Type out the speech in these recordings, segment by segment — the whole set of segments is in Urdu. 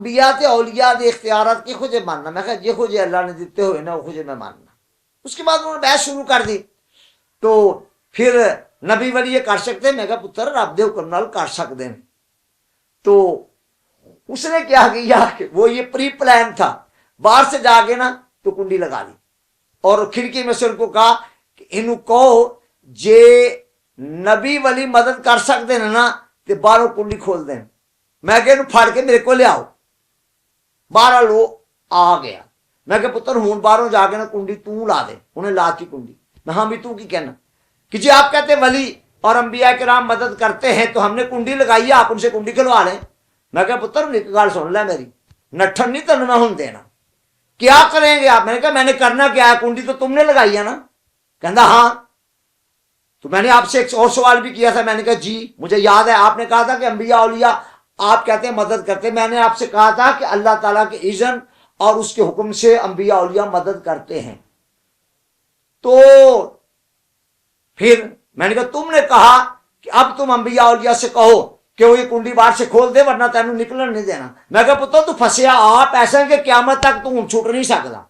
انبیاء تے اولیاء دے اختیارات کی خود ماننا. میں کہا یہ خود اللہ نے دیتے ہوئے نا وہ خود میں ماننا. اس کے بعد انہوں نے بحث شروع کر دی. تو پھر نبی ولی یہ کر سکتے ہیں؟ میں کہا پتر رب دے حکم نال کر سکتے ہیں. تو اس نے کیا کیا کہ وہ یہ پری پلان تھا، باہر سے جا کے نا تو کنڈی لگا دی اور کھڑکی میں سے ان کو کہا کہ انہوں کہو جے نبی ولی مدد کر سکتے ہیں نا تو باہروں کنڈی کھول دیں. میں کہ انہوں پھاڑ کے میرے کو لے آؤ. باہر لو آ گیا. میں کہ پتر ہون باہروں جا کے نا کنڈی تو لا دے. انہیں لا کی کنڈی. میں ہاں بھی تو کی کہنا کہ جی آپ کہتے ہیں ولی اور انبیاء کرام مدد کرتے ہیں تو ہم نے کنڈی لگائی ہے، آپ ان سے کنڈی کھلوا لیں. میں کہا پتر ایک گال سن لے میری، نٹھن نہیں تن میں ہوں دینا. کیا کریں گے آپ؟ میں نے کہا میں نے کرنا کیا ہے، کنڈی تو تم نے لگائی ہے نا. کہندا ہاں. تو میں نے آپ سے ایک اور سوال بھی کیا تھا. میں نے کہا جی مجھے یاد ہے آپ نے کہا تھا کہ انبیاء اولیاء آپ کہتے ہیں مدد کرتے ہیں. میں نے آپ سے کہا تھا کہ اللہ تعالیٰ کے اذن اور اس کے حکم سے انبیاء اولیاء مدد کرتے ہیں. تو پھر میں نے کہا تم نے کہا کہ اب تم انبیاء اولیاء سے کہو کہ وہ یہ کنڈی باہر سے کھول دے ورنہ تینوں نکلن نہیں دینا. میں کہا پتر تو پھنسیا آپ ایسا کہ قیامت تک تو چھوٹ نہیں سکتا.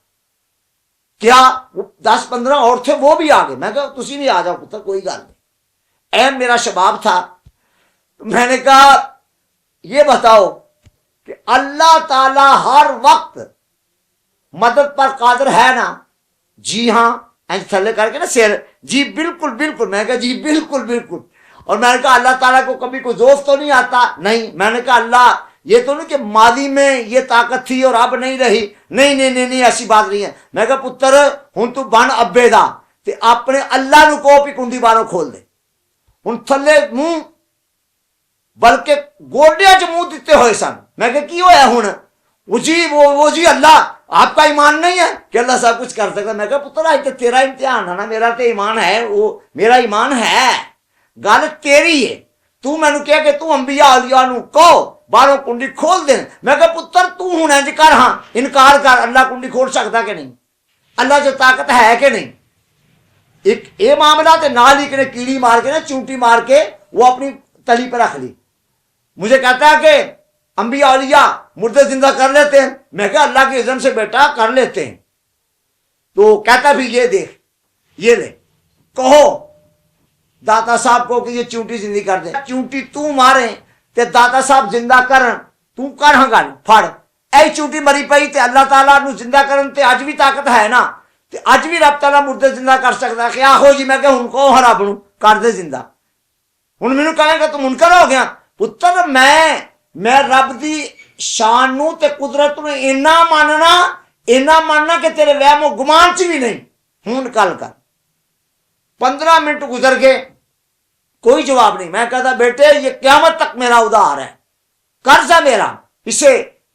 کیا 10-15 اور تھے وہ بھی آ گئے. میں کہا تسی نہیں آ جاؤ پتر کوئی گل نہیں. اہم میرا شباب تھا. میں نے کہا یہ بتاؤ کہ اللہ تعالی ہر وقت مدد پر قادر ہے نا؟ جی ہاں. تھلے کر کے نا سیر جی بالکل بالکل. میں کہا جی بالکل بالکل. اور میں نے کہا اللہ تعالیٰ کو کبھی کوئی ذوف تو نہیں آتا؟ نہیں. میں نے کہا اللہ یہ تو نہیں کہ ماضی میں یہ طاقت تھی اور اب نہیں رہی. نہیں نہیں نہیں نہیں ایسی بات نہیں ہے. میں کہا پتر ہوں تو بن ابے دا تے اپنے اللہ نو کو بھی کنڈی باروں کھول دے. ہوں تھلے منہ بلکہ گوڈیا چ منہ دیتے ہوئے سن. میں کہا کی ہویا ہوں؟ وہ جی اللہ آپ کا ایمان نہیں ہے کہ اللہ سب کچھ کر سکتا. میں کہا پتر آج تو تیرا امتحان ہے نا، میرا تو ایمان ہے، وہ میرا ایمان ہے، گل تیری ہے. تو میں نے کہا کہ تو انبیاء اولیاء نو کہو باہروں کنڈی کھول دیں. میں کہا پتر تو ہوں انج کر، ہاں انکار کر اللہ کنڈی کھول سکتا کہ نہیں؟ اللہ جو طاقت ہے کہ نہیں؟ ایک یہ معاملہ تے نال ہی نے کیڑی مار کے نا چونٹی مار کے وہ اپنی تلی پہ رکھ لی. مجھے کہتا ہے کہ انبیاء اولیاء مردے زندہ کر لیتے ہیں. میں کہا اللہ کے اذن سے بیٹا کر لیتے ہیں. تو کہتا بھی یہ دیکھ یہ لے کہو داتا صاحب کو کہ یہ چونٹی زندگی کر دیں. چونٹی تو مارے تے داتا صاحب زندہ کرن تو کر ہاں گل پھڑ. اے چونٹی مری پئی تے اللہ تعالیٰ نو زندہ کرن تے اج بھی طاقت ہے نا، تے اج بھی رب تعالیٰ مردے زندہ کر سکتا ہے. کیا ہو جی؟ میں کہ ہن کو ہر رب نو کر دے زندہ. ہن مینوں کہے گا تو منکر ہو گیا. پتر میں رب دی شان نو تے قدرت نو اینا ماننا کہ تیرے وہم و گمان چ بھی نہیں. ہوں کل کر. 15 منٹ گزر گئے کوئی جواب نہیں. میں کہتا بیٹے یہ قیامت تک میرا ادھار ہے، قرض ہے میرا، اسے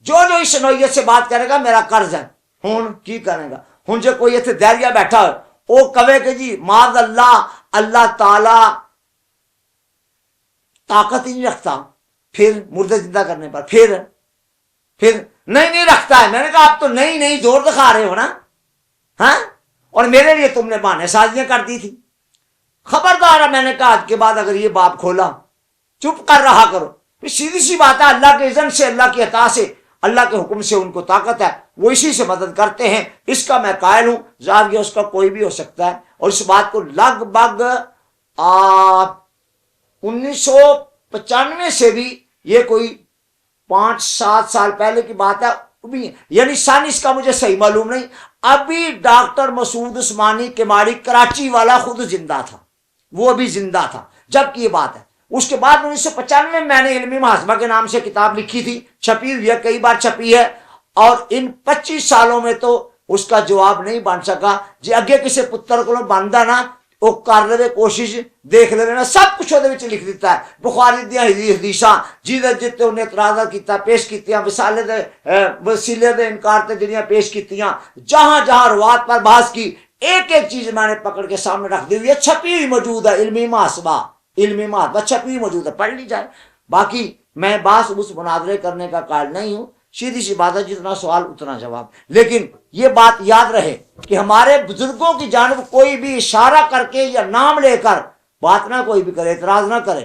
جو اس نوعیت سے بات کرے گا میرا قرض ہے. ہوں کی کرے گا؟ ہوں جو کوئی اتنے دہریا بیٹھا ہو وہ کہے کہ جی معاذ اللہ تعالی طاقت ہی نہیں رکھتا پھر مردے زندہ کرنے پر، پھر نہیں رکھتا ہے. میں نے کہا آپ تو نہیں زور دکھا رہے ہو نا، ہاں؟ اور میرے لیے تم نے بہانے سازیاں کر دی تھی. خبردار ہے. میں نے کہا آج کے بعد اگر یہ باپ کھولا چپ کر رہا کرو. پھر سیدھی سی بات ہے اللہ کے اذن سے، اللہ کی عطا سے، اللہ کے حکم سے ان کو طاقت ہے، وہ اسی سے مدد کرتے ہیں. اس کا میں قائل ہوں. ظاہر اس کا کوئی بھی ہو سکتا ہے. اور اس بات کو لگ بھگ 1995 سے بھی یہ کوئی 5-7 سال پہلے کی بات ہے، یعنی سن اس کا مجھے صحیح معلوم نہیں. ابھی ڈاکٹر مسعود عثمانی کماڑی کراچی والا خود زندہ تھا، وہ ابھی زندہ تھا جب کی یہ بات ہے. اس کے بعد 1995 میں میں نے علمی محاسبہ کے نام سے کتاب لکھی تھی، چھپی ہوئی ہے، کئی بار چھپی ہے. اور ان 25 سالوں میں تو اس کا جواب نہیں بن سکا. جی اگے کسی پتر کو بنتا نا وہ کر لے کوشش، دیکھ لے نا، سب کچھ وہ لکھ دیتا ہے. بخاری دیا حدیثاں جتے انہیں اعتراضات کیتا پیش کیتیاں، وسیلے دے انکار تے جڑیاں پیش کیتیاں، جہاں جہاں روات پر بحث کی، ایک چیز میں نے پکڑ کے سامنے رکھ دی ہوئی ہے، چھپی ہوئی موجود ہے. علمی محاسبہ چھپی ہوئی موجود ہے، پڑھ لی جائے. باقی میں باس مناظرے کرنے کا قائل نہیں ہوں. سیدھی سی بات ہے، جتنا سوال اتنا جواب. لیکن یہ بات یاد رہے کہ ہمارے بزرگوں کی جانب کوئی بھی اشارہ کر کے یا نام لے کر بات نہ کوئی بھی کرے، اعتراض نہ کرے.